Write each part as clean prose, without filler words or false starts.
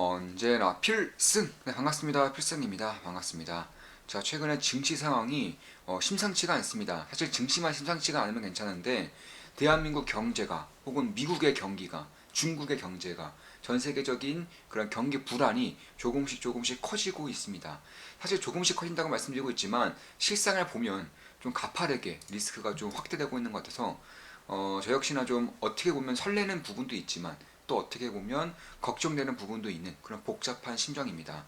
언제나 필승! 네, 반갑습니다. 필승입니다. 반갑습니다. 자, 최근에 증시 상황이 심상치가 않습니다. 사실 증시만 심상치가 않으면 괜찮은데 대한민국 경제가 혹은 미국의 경기가 중국의 경제가 전 세계적인 그런 경기 불안이 조금씩 커지고 있습니다. 사실 조금씩 커진다고 말씀드리고 있지만 실상을 보면 좀 가파르게 리스크가 좀 확대되고 있는 것 같아서 저 역시나 좀 어떻게 보면 설레는 부분도 있지만 또 어떻게 보면 걱정되는 부분도 있는 그런 복잡한 심정입니다.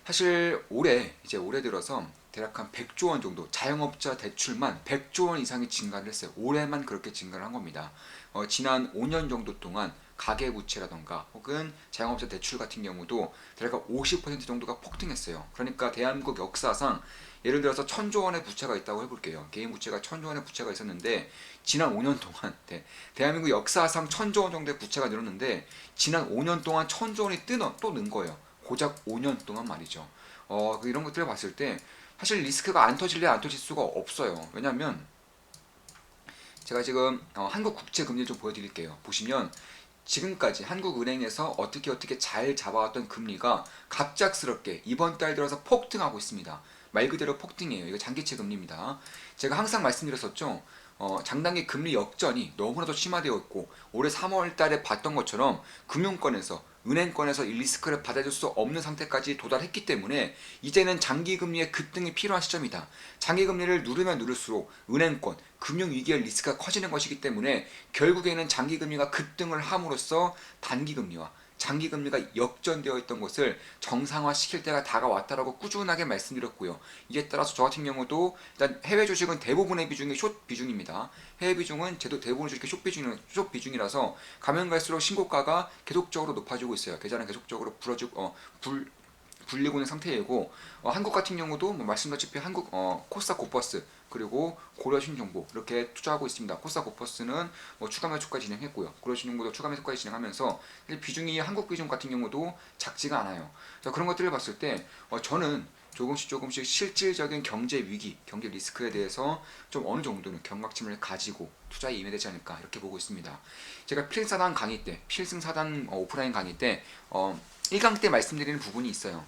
사실 올해 들어서 대략 한 100조 원 정도 자영업자 대출만 100조 원 이상이 증가를 했어요. 올해만 그렇게 증가를 한 겁니다. 지난 5년 정도 동안 가계부채라던가 혹은 자영업자 대출 같은 경우도 대략 50% 정도가 폭등했어요. 그러니까 대한민국 역사상 예를 들어서 1000조 원의 부채가 있다고 해볼게요. 개인 부채가 1000조 원의 부채가 있었는데 지난 5년 동안 대한민국 역사상 1000조 원 정도의 부채가 늘었는데 지난 5년 동안 1000조 원이 또 는 거예요. 고작 5년 동안 말이죠. 이런 것들을 봤을 때 사실 리스크가 안 터질래 안 터질 수가 없어요. 왜냐하면 제가 지금 한국 국채 금리를 좀 보여드릴게요. 보시면 지금까지 한국은행에서 어떻게 잘 잡아왔던 금리가 갑작스럽게 이번 달 들어서 폭등하고 있습니다. 말 그대로 폭등이에요. 이거 장기채 금리입니다. 제가 항상 말씀드렸었죠. 장단기 금리 역전이 너무나도 심화되어 있고 올해 3월 달에 봤던 것처럼 금융권에서 은행권에서 이 리스크를 받아줄 수 없는 상태까지 도달했기 때문에 이제는 장기금리의 급등이 필요한 시점이다. 장기금리를 누르면 누를수록 은행권, 금융위기의 리스크가 커지는 것이기 때문에 결국에는 장기금리가 급등을 함으로써 단기금리와 장기금리가 역전되어 있던 것을 정상화시킬 때가 다가왔다라고 꾸준하게 말씀드렸고요. 이에 따라서 저 같은 경우도 일단 해외 주식은 대부분의 비중이 숏 비중입니다. 해외 비중은 대부분 주식이 숏 비중이라서 가면 갈수록 신고가가 계속적으로 높아지고 있어요. 계좌는 계속적으로 불리고 있는 상태이고 한국 같은 경우도 말씀드렸다시피 한국 코스닥 고퍼스 그리고 고려신정보 이렇게 투자하고 있습니다. 코스닥 고퍼스는 추가 매수까지 진행했고요. 고려신정보도 추가 매수까지 진행하면서 비중이 한국 비중 같은 경우도 작지가 않아요. 그런 것들을 봤을 때 저는 조금씩 실질적인 경제 위기, 경제 리스크에 대해서 좀 어느 정도는 경각심을 가지고 투자에 임해되지 않을까 이렇게 보고 있습니다. 제가 필사단 강의 때, 필승사단 오프라인 강의 때 1강 때 말씀드리는 부분이 있어요.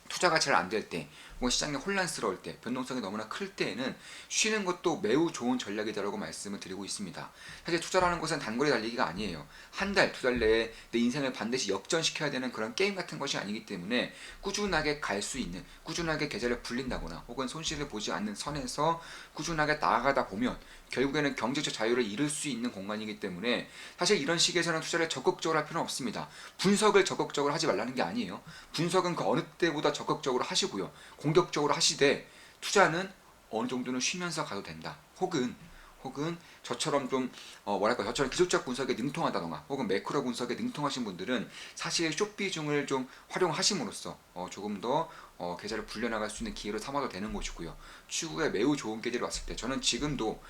투자가 잘 안 될 때, 시장이 혼란스러울 때, 변동성이 너무나 클 때에는 쉬는 것도 매우 좋은 전략이다라고 말씀을 드리고 있습니다. 사실 투자라는 것은 단거리 달리기가 아니에요. 한 달, 두 달 내에 내 인생을 반드시 역전시켜야 되는 그런 게임 같은 것이 아니기 때문에 꾸준하게 갈 수 있는, 꾸준하게 계좌를 불린다거나 혹은 손실을 보지 않는 선에서 꾸준하게 나아가다 보면 결국에는 경제적 자유를 이룰 수 있는 공간이기 때문에 사실 이런 시기에서는 투자를 적극적으로 할 필요는 없습니다. 분석을 적극적으로 하지 말라는 게 아니에요. 분석은 그 어느 때보다 적극적으로 하시고요. 공격적으로 하시되 투자는 어느 정도는 쉬면서 가도 된다. 혹은 저처럼 좀 저처럼 기술적 분석에 능통하다던가 혹은 매크로 분석에 능통하신 분들은 사실 숏 비중을 좀 활용하심으로써 조금 더 계좌를 불려나갈 수 있는 기회로 삼아도 되는 것이고요. 추후에 매우 좋은 계절이 왔을 때 저는 지금도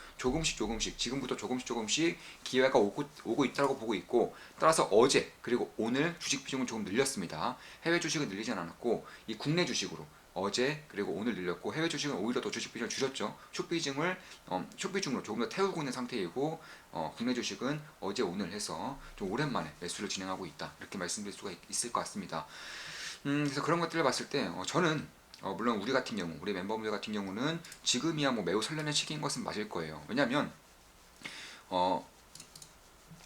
지금부터 조금씩 기회가 오고 있다고 보고 있고 따라서 어제 그리고 오늘 주식 비중을 조금 늘렸습니다. 해외 주식은 늘리지 않았고 이 국내 주식으로 어제 그리고 오늘 늘렸고 해외 주식은 오히려 더 주식 비중을 줄였죠. 숏비중으로 조금 더 태우고 있는 상태이고 국내 주식은 어제 오늘 해서 좀 오랜만에 매수를 진행하고 있다 이렇게 말씀드릴 수가 있을 것 같습니다. 그래서 그런 것들을 봤을 때 저는 물론 우리 멤버분들 같은 경우는 지금이야 매우 설레는 시기인 것은 맞을 거예요. 왜냐하면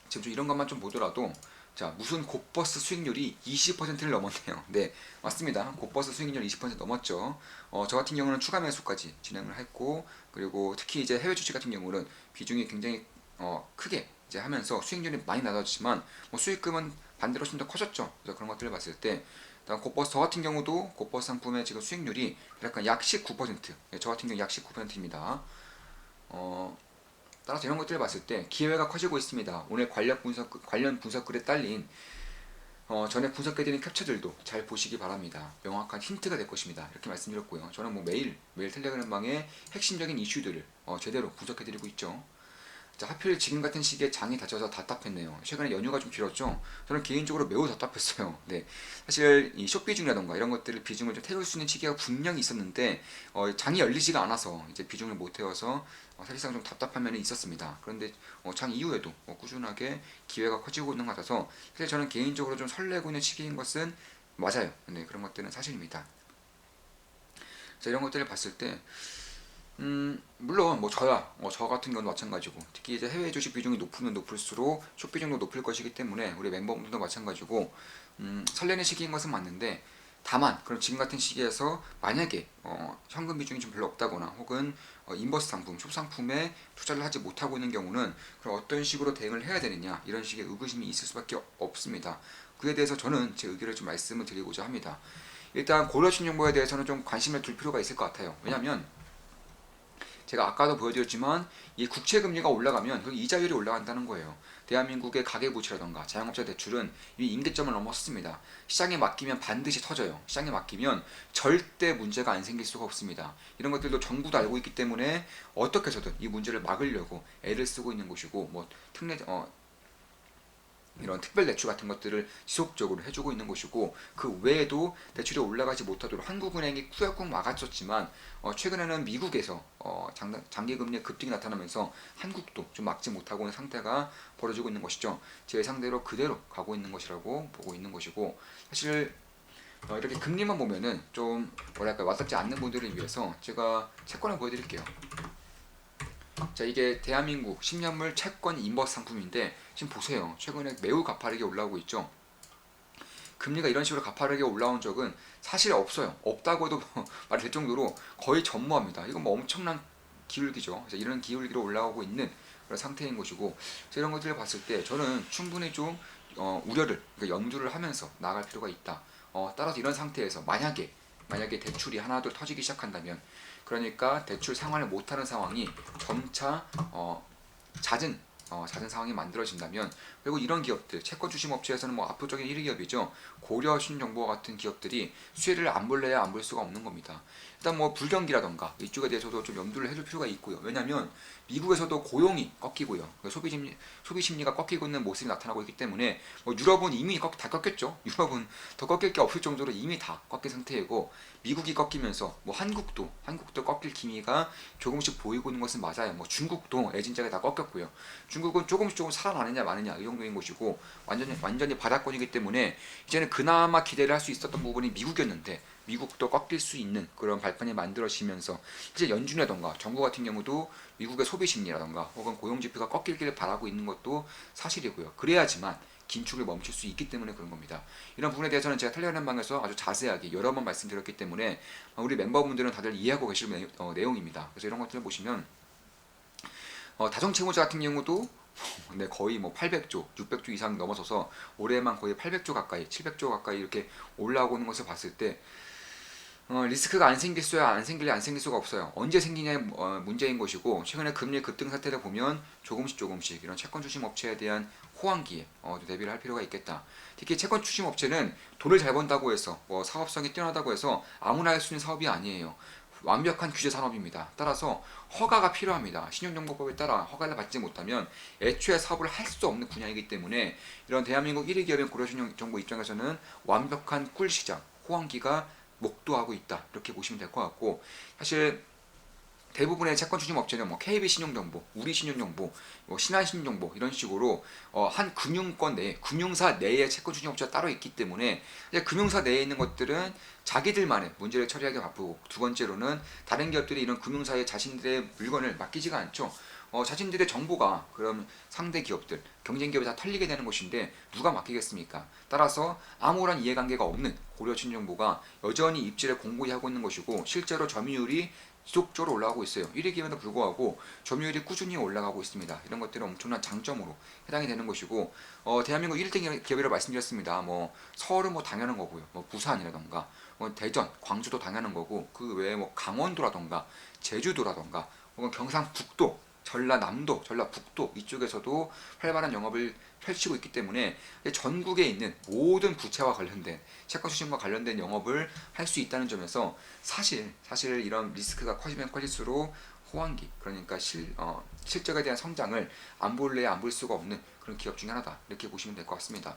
지금 좀 이런 것만 좀 보더라도 자 무슨 곧버스 수익률이 20%를 넘었네요. 네 맞습니다. 곧버스 수익률 20% 넘었죠. 저 같은 경우는 추가 매수까지 진행을 했고 그리고 특히 이제 해외 주식 같은 경우는 비중이 굉장히 크게 이제 하면서 수익률이 많이 낮았지만 수익금은 반대로 좀 더 커졌죠. 그래서 그런 것들을 봤을 때 곧버스 저 같은 경우도 곧버스 상품의 지금 수익률이 약간 약 19%, 저 같은 경우 약 19%입니다. 따라서 이런 것들을 봤을 때 기회가 커지고 있습니다. 오늘 관련 분석글에 딸린 전에 분석해드린 캡처들도 잘 보시기 바랍니다. 명확한 힌트가 될 것입니다. 이렇게 말씀드렸고요. 저는 매일 텔레그램방에 핵심적인 이슈들을 제대로 분석해드리고 있죠. 자, 하필 지금 같은 시기에 장이 닫혀서 답답했네요. 최근에 연휴가 좀 길었죠. 저는 개인적으로 매우 답답했어요. 네, 사실 이 쇼비중이라던가 이런 것들을 비중을 좀 태울 수 있는 시기가 분명히 있었는데 장이 열리지가 않아서 이제 비중을 못 태워서 사실상 좀 답답한 면이 있었습니다. 그런데 장 이후에도 꾸준하게 기회가 커지고 있는 것 같아서 사실 저는 개인적으로 좀 설레고 있는 시기인 것은 맞아요. 네, 그런 것들은 사실입니다. 자, 이런 것들을 봤을 때 물론 뭐 저 같은 경우는 마찬가지고 특히 이제 해외 주식 비중이 높으면 높을수록 숏 비중도 높을 것이기 때문에 우리 멤버분들도 마찬가지고 설레는 시기인 것은 맞는데 다만 그럼 지금 같은 시기에서 만약에 현금 비중이 좀 별로 없다거나 혹은 인버스 상품, 숏 상품에 투자를 하지 못하고 있는 경우는 그럼 어떤 식으로 대응을 해야 되느냐 이런 식의 의구심이 있을 수밖에 없습니다. 그에 대해서 저는 제 의견을 좀 말씀을 드리고자 합니다. 일단 고려신 정보에 대해서는 좀 관심을 둘 필요가 있을 것 같아요. 왜냐하면 제가 아까도 보여드렸지만 이 국채 금리가 올라가면 그 이자율이 올라간다는 거예요. 대한민국의 가계부채라던가 자영업자 대출은 이 임대점을 넘어섰습니다. 시장에 맡기면 반드시 터져요. 시장에 맡기면 절대 문제가 안 생길 수가 없습니다. 이런 것들도 정부도 알고 있기 때문에 어떻게 해서든 이 문제를 막으려고 애를 쓰고 있는 곳이고 뭐 특례 이런 특별 대출 같은 것들을 지속적으로 해주고 있는 것이고 그 외에도 대출이 올라가지 못하도록 한국은행이 꾸역꾸역 막았었지만 최근에는 미국에서 장기금리의 급등이 나타나면서 한국도 좀 막지 못하고 있는 상태가 벌어지고 있는 것이죠. 제 예상대로 그대로 가고 있는 것이라고 보고 있는 것이고 사실 이렇게 금리만 보면은 좀 뭐랄까 와닿지 않는 분들을 위해서 제가 채권을 보여드릴게요. 자, 이게 대한민국 10년물 채권 인버스 상품인데 지금 보세요. 최근에 매우 가파르게 올라오고 있죠. 금리가 이런 식으로 가파르게 올라온 적은 사실 없어요. 없다고도 말이 될 정도로 거의 전무합니다. 이건 뭐 엄청난 기울기죠. 그래서 이런 기울기로 올라오고 있는 그런 상태인 것이고 이런 것들을 봤을 때 저는 충분히 좀 우려를 그러니까 염두를 하면서 나갈 필요가 있다. 따라서 이런 상태에서 만약에 대출이 하나둘 터지기 시작한다면 그러니까 대출 상환을 못하는 상황이 점차 잦은 잦은 상황이 만들어진다면 그리고 이런 기업들 채권 주식 업체에서는 뭐 압도적인 1위 기업이죠. 고려 신정보와 같은 기업들이 수혜를 안 볼래야 안 볼 수가 없는 겁니다. 일단 뭐 불경기라던가 이쪽에 대해서도 좀 염두를 해줄 필요가 있고요. 왜냐하면 미국에서도 고용이 꺾이고요. 그러니까 소비 심리가 꺾이고 있는 모습이 나타나고 있기 때문에 뭐 유럽은 이미 다 꺾였죠. 유럽은 더 꺾일 게 없을 정도로 이미 다 꺾인 상태이고 미국이 꺾이면서 뭐 한국도 꺾일 기미가 조금씩 보이고 있는 것은 맞아요. 뭐 중국도 애진작에 다 꺾였고요. 중국은 조금 살아나느냐 마느냐 이 정도인 것이고 완전히 바닥권이기 때문에 이제는 그나마 기대를 할 수 있었던 부분이 미국이었는데 미국도 꺾일 수 있는 그런 발판이 만들어지면서 이제 연준이라던가 정부 같은 경우도 미국의 소비 심리라던가 혹은 고용 지표가 꺾이기를 바라고 있는 것도 사실이고요. 그래야지만 긴축을 멈출 수 있기 때문에 그런 겁니다. 이런 부분에 대해서는 제가 텔레그램 방에서 아주 자세하게 여러 번 말씀드렸기 때문에 우리 멤버분들은 다들 이해하고 계실 내용입니다. 그래서 이런 것들을 보시면 다중채무자 같은 경우도 네, 거의 뭐 800조, 600조 이상 넘어서서 올해만 거의 800조 가까이, 700조 가까이 이렇게 올라오고 있는 것을 봤을 때 리스크가 안 생겼어야 안 생길 수가 없어요. 언제 생기냐의 문제인 것이고 최근에 금리 급등 사태를 보면 조금씩 이런 채권 추심 업체에 대한 호황기에 대비를 할 필요가 있겠다. 특히 채권 추심 업체는 돈을 잘 번다고 해서 사업성이 뛰어나다고 해서 아무나 할 수 있는 사업이 아니에요. 완벽한 규제 산업입니다. 따라서 허가가 필요합니다. 신용정보법에 따라 허가를 받지 못하면 애초에 사업을 할 수 없는 분야이기 때문에 이런 대한민국 1위 기업인 고려신용정보 입장에서는 완벽한 꿀시장, 호황기가 목도하고 있다. 이렇게 보시면 될 것 같고 사실 대부분의 채권 추진 업체는 뭐 KB 신용정보, 우리 신용정보, 뭐 신한 신용정보 이런 식으로 한 금융권 내에 금융사 내에 채권 추진 업체가 따로 있기 때문에 이제 금융사 내에 있는 것들은 자기들만의 문제를 처리하기 바쁘고 두 번째로는 다른 기업들이 이런 금융사에 자신들의 물건을 맡기지가 않죠. 자신들의 정보가 그럼 상대 기업들, 경쟁 기업에 다 털리게 되는 것인데 누가 맡기겠습니까? 따라서 아무런 이해관계가 없는 고려 신용정보가 여전히 입지를 공고히 하고 있는 것이고 실제로 점유율이 지속적으로 올라가고 있어요. 1위 기업에도 불구하고 점유율이 꾸준히 올라가고 있습니다. 이런 것들은 엄청난 장점으로 해당이 되는 것이고 대한민국 1등 기업이라고 말씀드렸습니다. 뭐 서울은 뭐 당연한 거고요. 뭐 부산이라던가 대전, 광주도 당연한 거고 그 외에 뭐 강원도라던가 제주도라던가 혹은 경상북도 전라남도, 전라북도 이쪽에서도 활발한 영업을 펼치고 있기 때문에 전국에 있는 모든 부채와 관련된 채권 수신과 관련된 영업을 할 수 있다는 점에서 사실 이런 리스크가 커지면 커질수록 호황기, 그러니까 실적에 대한 성장을 안 볼래야 안 볼 수가 없는 그런 기업 중에 하나다, 이렇게 보시면 될 것 같습니다.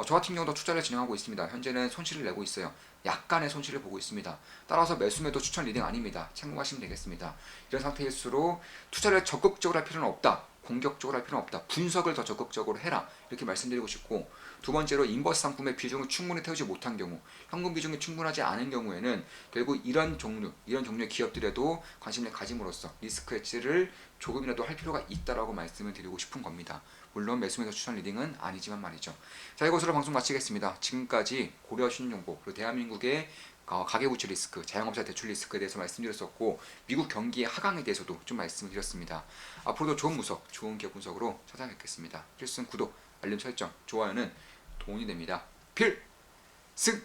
저 같은 경우도 투자를 진행하고 있습니다. 현재는 손실을 내고 있어요. 약간의 손실을 보고 있습니다. 따라서 매수매도 추천 리딩 아닙니다. 참고하시면 되겠습니다. 이런 상태일수록 투자를 적극적으로 할 필요는 없다, 공격적으로 할 필요는 없다, 분석을 더 적극적으로 해라, 이렇게 말씀드리고 싶고, 두 번째로 인버스 상품의 비중을 충분히 태우지 못한 경우, 현금 비중이 충분하지 않은 경우에는 결국 이런 종류의 기업들에도 관심을 가짐으로써 리스크 해지를 조금이라도 할 필요가 있다라고 말씀을 드리고 싶은 겁니다. 물론 매수매수 추천 리딩은 아니지만 말이죠. 자, 이것으로 방송 마치겠습니다. 지금까지 고려 신용정보, 그리고 대한민국의 가계부채 리스크, 자영업자 대출 리스크에 대해서 말씀드렸었고, 미국 경기의 하강에 대해서도 좀 말씀을 드렸습니다. 앞으로도 좋은 분석, 좋은 기업 분석으로 찾아뵙겠습니다. 필승 구독, 알림 설정, 좋아요는 도움이 됩니다. 필승!